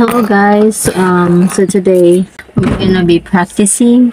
Hello guys, so today we're gonna be practicing.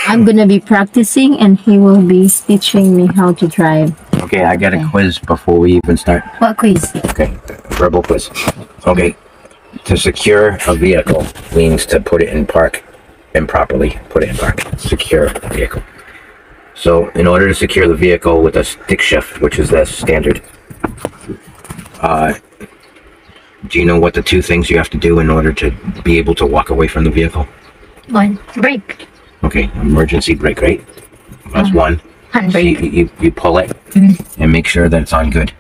I'm gonna be practicing and he will be teaching me how to drive. Okay, I got a quiz before we even start. What quiz? Okay, verbal quiz. Okay, to secure a vehicle means to put it in park improperly. Put it in park. Secure a vehicle. So in order to secure the vehicle with a stick shift, which is the standard, do you know what the two things you have to do in order to be able to walk away from the vehicle? One, brake. Okay, emergency brake, right? That's one. Handbrake. So you pull it and make sure that it's on good.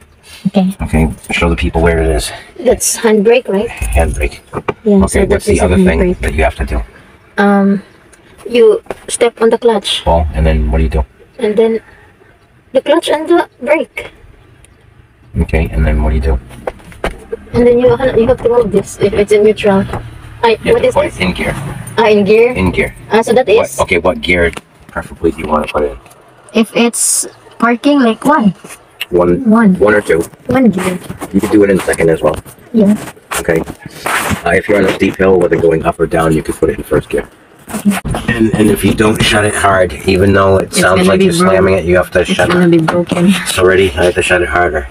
Okay. Okay, show the people where it is. That's handbrake, right? Handbrake. Yeah. Okay, so what's the other thing that you have to do? You step on the clutch. Pull, and then what do you do? And then the clutch and the brake. Okay, and then what do you do? And then you have to move this if it's in neutral. What is this? In gear. In gear? In gear. So that is... What gear preferably do you want to put it in? If it's parking, like one. One or two. One gear. You can do it in second as well. Yeah. Okay. If you're on a steep hill, whether going up or down, you can put it in first gear. Okay. And if you don't shut it hard, even though it sounds like you're slamming it, you have to shut it. It's gonna be broken. So ready? I have to shut it harder.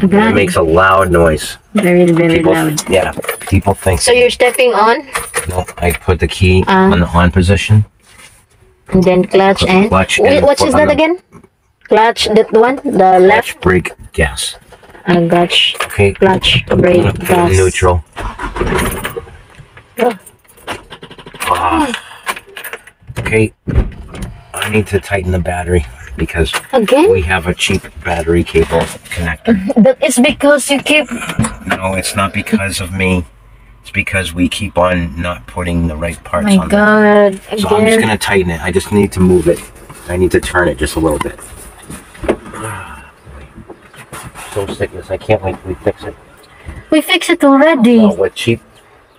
It makes a loud noise. Very loud. Yeah, people think. So you're stepping on? No, I put the key on the on position. And then clutch and... Clutch Wait, what is that again? Clutch, that one? The left? Clutch, brake, gas. Clutch. Okay. Clutch, I'm brake, gonna put it gas. in neutral. Okay. I need to tighten the battery because we have a cheap battery cable connector. That is because you keep... No, it's not because of me. It's because we keep on not putting the right parts on. My God. So I'm just going to tighten it. I just need to move it. I need to turn it just a little bit. So sickness. I can't wait till we fix it. We fixed it already. No, with cheap.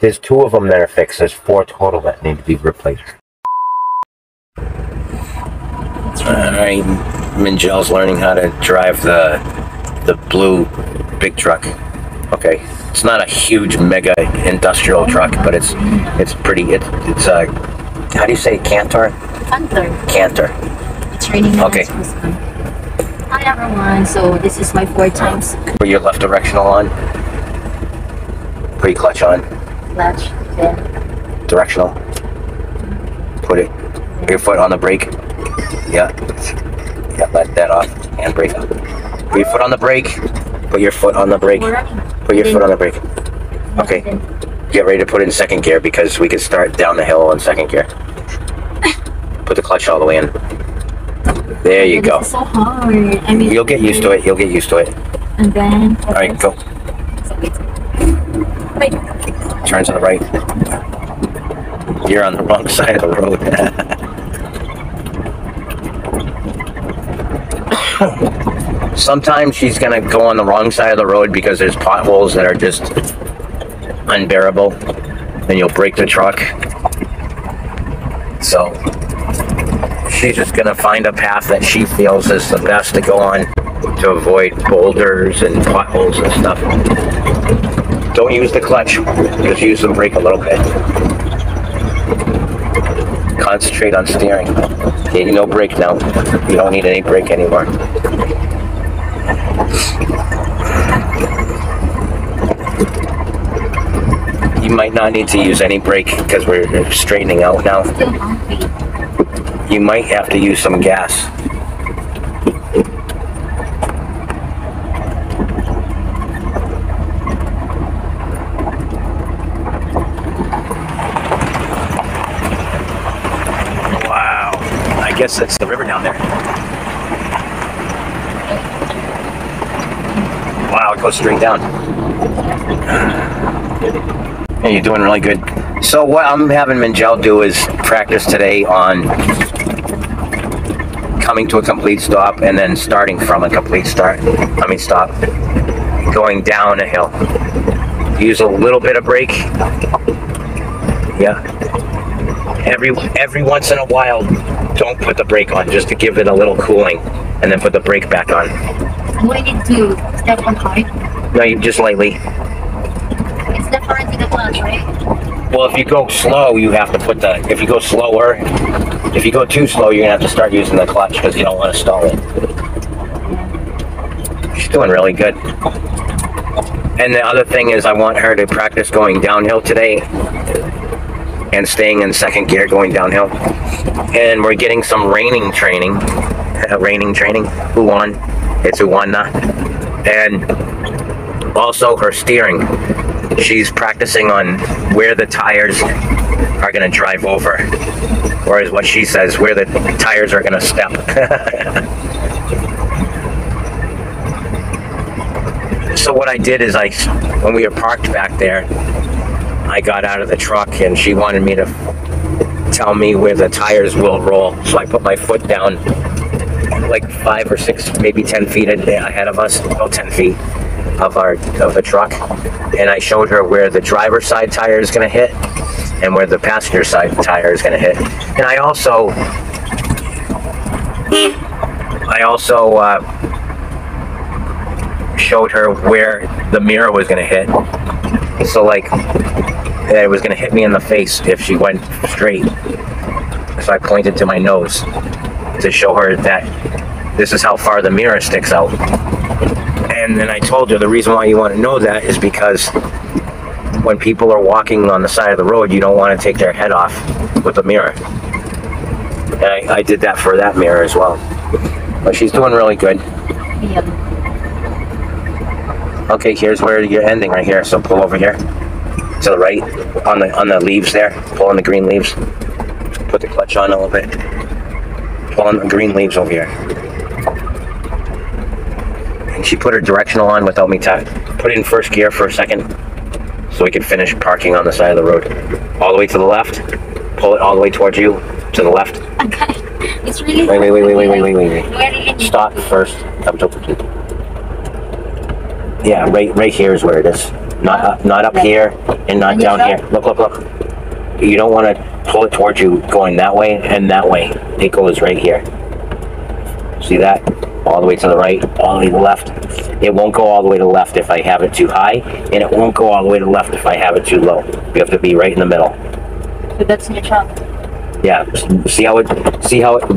There's 2 of them that are fixed. There's 4 total that need to be replaced. Alright, Menjiel's learning how to drive the blue big truck. Okay, it's not a huge mega industrial truck, but it's pretty. It's a how do you say canter? Canter. It's raining. Okay. Hi everyone. So this is my 4 times. Put your left directional on. Put your clutch on. Clutch. Then directional. Put it. Your foot on the brake. Yeah, let that off. Handbrake. Put your foot on the brake. Put your foot on the brake. Put your foot on the brake. Okay. Get ready to put it in second gear because we can start down the hill in second gear. Put the clutch all the way in. There you go. It's so hard. I mean, you'll get used to it. You'll get used to it. And then... All right, go. Wait. Turn to the right. You're on the wrong side of the road. Sometimes she's gonna go on the wrong side of the road because there's potholes that are just unbearable, and you'll break the truck. So she's just gonna find a path that she feels is the best to go on to avoid boulders and potholes and stuff. Don't use the clutch, just use the brake a little bit. Concentrate on steering. Okay, no brake now. You don't need any brake anymore. You might not need to use any brake because we're straightening out now. You might have to use some gas. Wow. I guess that's the river down there. Wow, it goes straight down. Hey, you're doing really good. So what I'm having Menjiel do is practice today on coming to a complete stop and then starting from a complete stop, going down a hill. Use a little bit of brake. Yeah. Every once in a while, don't put the brake on, just to give it a little cooling, and then put the brake back on. Do I need to step on hard? No, you just lightly. It's the front of the clutch, right? Well, if you go slow, you have to put the, if you go slower, if you go too slow, you're going to have to start using the clutch because you don't want to stall it. She's doing really good. And the other thing is I want her to practice going downhill today and staying in second gear going downhill. And we're getting some reining training. Uwan. It's Uwana. And also her steering. She's practicing on where the tires are going to drive over. Or is what she says, where the tires are going to step. So what I did is when we were parked back there, I got out of the truck and she wanted me to tell me where the tires will roll. So I put my foot down like 5 or 6, maybe 10 feet ahead of us, about 10 feet of the truck. And I showed her where the driver's side tire is going to hit and where the passenger side tire is going to hit. And I also showed her where the mirror was going to hit. So like, it was going to hit me in the face if she went straight. So I pointed to my nose to show her that this is how far the mirror sticks out. And then I told her the reason why you want to know that is because when people are walking on the side of the road, you don't want to take their head off with the mirror. And I did that for that mirror as well. But she's doing really good. Yep. Okay, here's where you're ending right here. So pull over here to the right on the leaves there. Pull on the green leaves. Put the clutch on a little bit. Pull on the green leaves over here. And she put her directional on without me put it in first gear for a second so we could finish parking on the side of the road. All the way to the left. Pull it all the way towards you to the left. Okay. It's really Wait. Stop first. Yeah, right here is where it is. Not up here and not down here. Look. You don't want to pull it towards you going that way and that way. It goes right here. See that? All the way to the right, all the way to the left. It won't go all the way to the left if I have it too high, and it won't go all the way to the left if I have it too low. You have to be right in the middle. So that's in your truck. Yeah, see how it,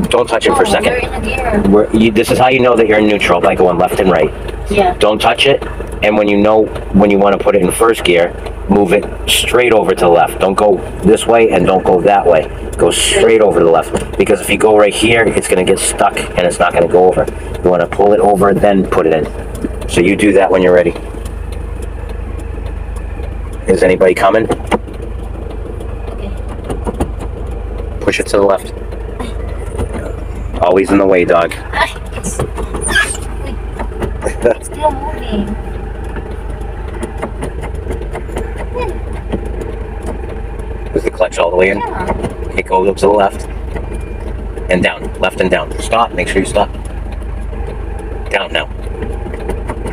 don't touch it for a second. You're in a gear. This is how you know that you're in neutral, by going left and right. Yeah. Don't touch it, and when you want to put it in first gear, move it straight over to the left. Don't go this way and don't go that way. Go straight over to the left, because if you go right here, it's going to get stuck and it's not going to go over. You want to pull it over, then put it in. So you do that when you're ready. Is anybody coming? Push it to the left. Always in the way, dog. It's still moving. Is the clutch all the way in? Yeah. Okay, go to the left. And down. Left and down. Stop. Make sure you stop. Down now.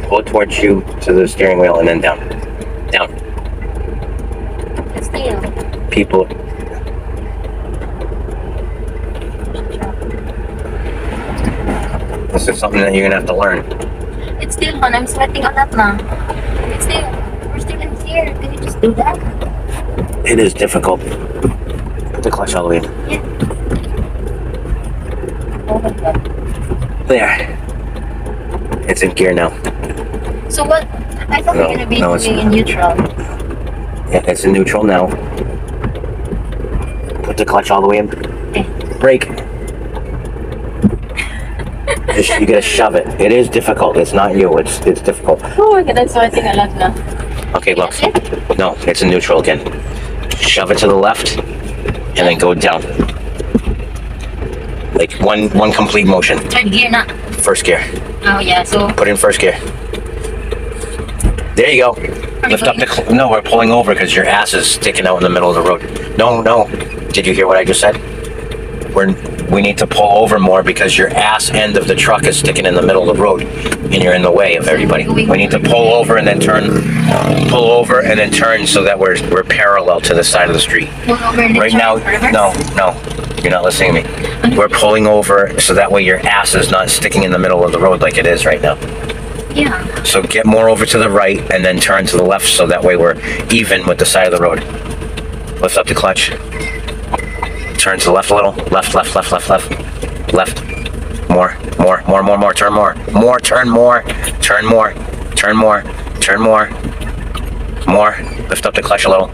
Pull it towards you to the steering wheel and then down. Down. It's still. People. This is something that you're going to have to learn. It's still on. I'm sweating a lot now. It's still. We're still in here. Can you just do that? It is difficult. Put the clutch all the way in. Yeah. Oh my god. There. It's in gear now. So what? I thought we were going to be doing in neutral. Yeah, it's in neutral now. Put the clutch all the way in. Okay. Brake. You gotta shove it. It is difficult. It's not you. It's difficult. Oh my god, I'm sweating a lot now. Okay, look. No, it's in neutral again. Shove it to the left, and then go down. Like one complete motion. Third gear na. First gear. Oh yeah, so. Put it in first gear. There you go. Lift up the. No, we're pulling over because your ass is sticking out in the middle of the road. No. Did you hear what I just said? We need to pull over more because your ass end of the truck is sticking in the middle of the road and you're in the way of everybody. We need to pull over and then turn. Pull over and then turn so that we're parallel to the side of the street. Pull over and right now, no, you're not listening to me. We're pulling over so that way your ass is not sticking in the middle of the road like it is right now. Yeah. So get more over to the right and then turn to the left so that way we're even with the side of the road. Lift up the clutch. Turn to the left a little. Left. Left. More. Turn more. Turn more. More. Lift up the clutch a little.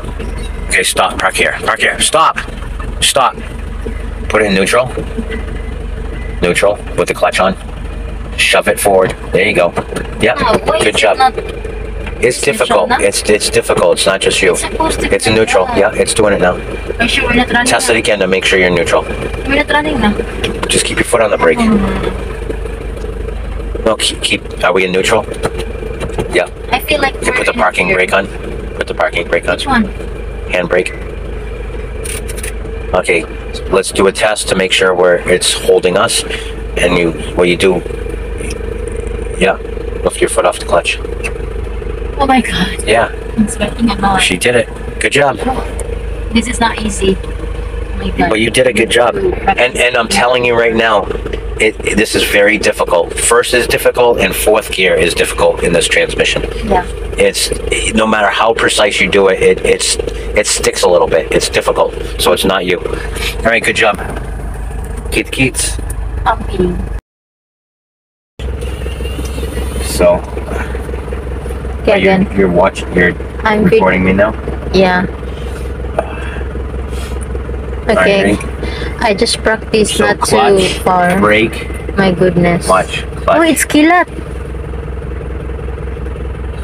Okay, stop. Park here. Stop. Put it in neutral. Neutral with the clutch on. Shove it forward. There you go. Yep. Good job. It's difficult. It's difficult. It's not just you. It's in neutral. Yeah, it's doing it now. Are you sure we're not running? Test it again to make sure you're in neutral. We're not running now. Just keep your foot on the brake. No, keep. Are we in neutral? Yeah. I feel like Okay, put the parking brake on. Put the parking brake on. Which one? Handbrake. Okay, let's do a test to make sure where it's holding us. And what you do, yeah, lift your foot off the clutch. Oh my god. Yeah. I'm sweating a lot. She did it. Good job. This is not easy. Oh my god. But you did a good job. And I'm telling you right now, this is very difficult. First is difficult, and fourth gear is difficult in this transmission. Yeah. It's no matter how precise you do it, it sticks a little bit. It's difficult, so it's not you. All right, good job. Keats. I'm kidding. So. Okay, again. You're watching. You're I'm recording me now. Yeah. Okay. Right, I just practiced so not clutch, too far. brake. My goodness. Clutch. Oh, it's kilat.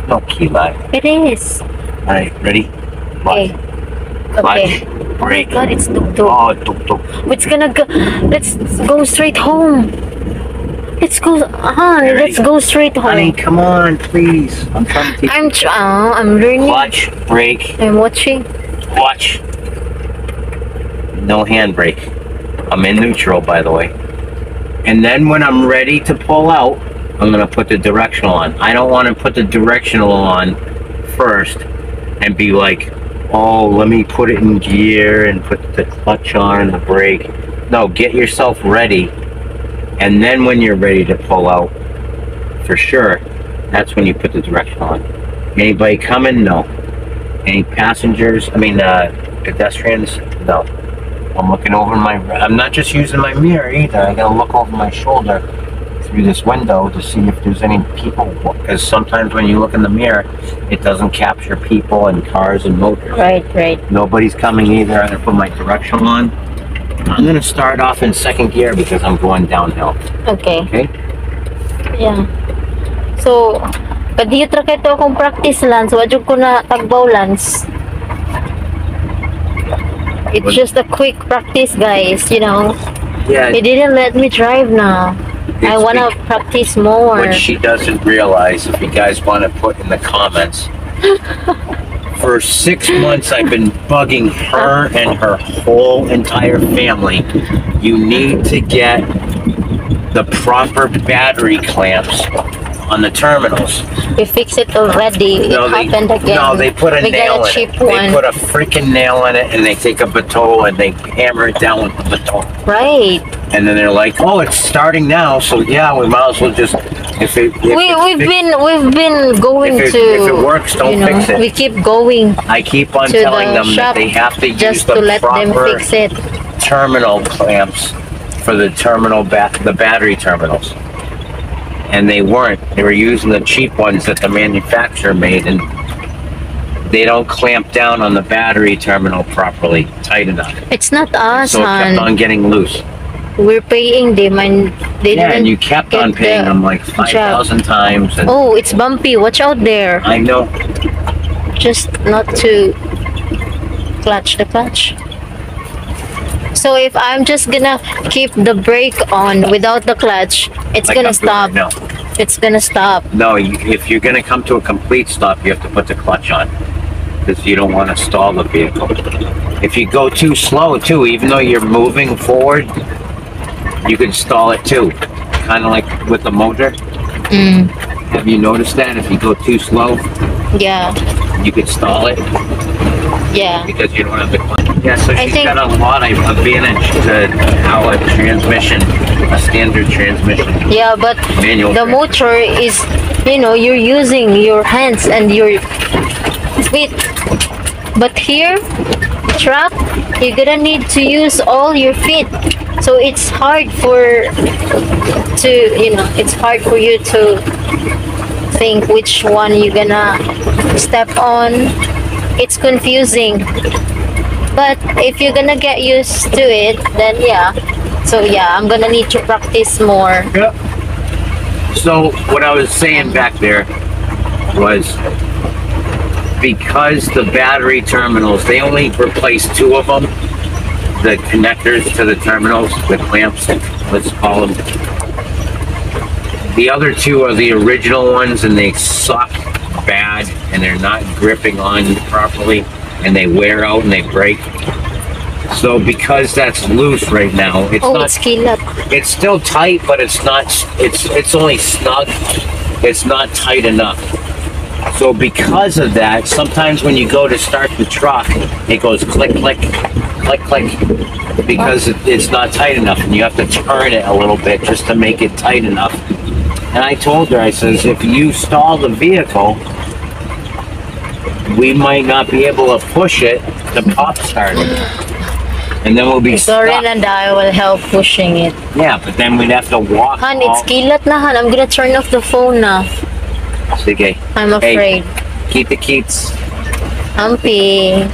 No key light. It is. All right, ready? Okay. Clutch. Okay. Brake. God, it's tuk-tuk. Oh, tuk-tuk. It's gonna go. Let's go straight home. Let's go. Let's go straight home. Honey, come on, please. I'm trying to teach you. I'm learning. Clutch, brake, I'm watching. clutch. No handbrake. I'm in neutral, by the way. And then when I'm ready to pull out, I'm gonna put the directional on. I don't want to put the directional on first and be like, oh, let me put it in gear and put the clutch on and the brake. No, get yourself ready. And then when you're ready to pull out, for sure, that's when you put the directional on. Anybody coming? No. Any passengers? Pedestrians? No. I'm looking over I'm not just using my mirror either. I gotta look over my shoulder through this window to see if there's any people. Because sometimes when you look in the mirror, it doesn't capture people and cars and motors. Right. Nobody's coming either. I'm gonna put my directional on. I'm gonna start off in second gear because I'm going downhill. Okay. Okay? Yeah. So, kadiyot ra kay to akong practice, Lance. Wadyo ko na tagbaw, Lance. It's just a quick practice, guys, you know. Yeah. He didn't let me drive now. I want to practice more. What she doesn't realize, if you guys want to put in the comments, for 6 months I've been bugging her and her whole entire family. You need to get the proper battery clamps on the terminals. We fixed it already. It happened again. No, they put a nail in cheap it. one. They put a freaking nail in it, and they take a baton and they hammer it down with the baton. Right. And then they're like, "Oh, it's starting now, so yeah, we might as well just we've been going if to. If it works, don't fix it." We keep going. I keep on to telling the them shop that they have to use just the to let them proper fix it. terminal clamps for the the battery terminals. And they weren't. They were using the cheap ones that the manufacturer made, and they don't clamp down on the battery terminal properly, tight enough. It's not us, So it kept on getting loose. We're paying them, and they Yeah, didn't. and you kept on paying them like 5,000 times. And Oh, it's bumpy. Watch out there. I know. Just not to clutch the clutch. So if I'm just gonna keep the brake on without the clutch, it's Like gonna I'm doing stop. right now. It's gonna stop. No, if you're going to come to a complete stop, you have to put the clutch on, because you don't want to stall the vehicle. If you go too slow too, even though you're moving forward, you can stall it too. Kind of like with the motor. Have you noticed that? If you go too slow, Yeah. you could stall it Yeah. because you don't have the clutch. Yeah, so I she's think- got a lot of advantage to how a standard transmission. Yeah, but Manual the transmission. motor is, you're using your hands and your feet. But here, truck, you're gonna need to use all your feet. So it's hard it's hard for you to think which one you're gonna step on. It's confusing. But if you're gonna get used to it, then yeah. So yeah, I'm gonna need to practice more. Yep. So what I was saying back there was, because the battery terminals, they only replaced 2 of them, the connectors to the terminals, the clamps, let's call them. The other 2 are the original ones, and they suck bad, and they're not gripping on properly, and they wear out and they break. So because that's loose right now, it's not. It's still tight, but it's not. It's only snug. It's not tight enough. So because of that, sometimes when you go to start the truck, it goes click, click, click, click, because it's not tight enough, and you have to turn it a little bit just to make it tight enough. And I told her, I says, if you stall the vehicle, we might not be able to push it to pop start it. And then we'll be stuck. Dorin and I will help pushing it. Yeah, but then we'd have to walk. Han, it's kilat na, Han. I'm gonna turn off the phone now. Sige. I'm afraid. Hey, keep the keats. Humpy.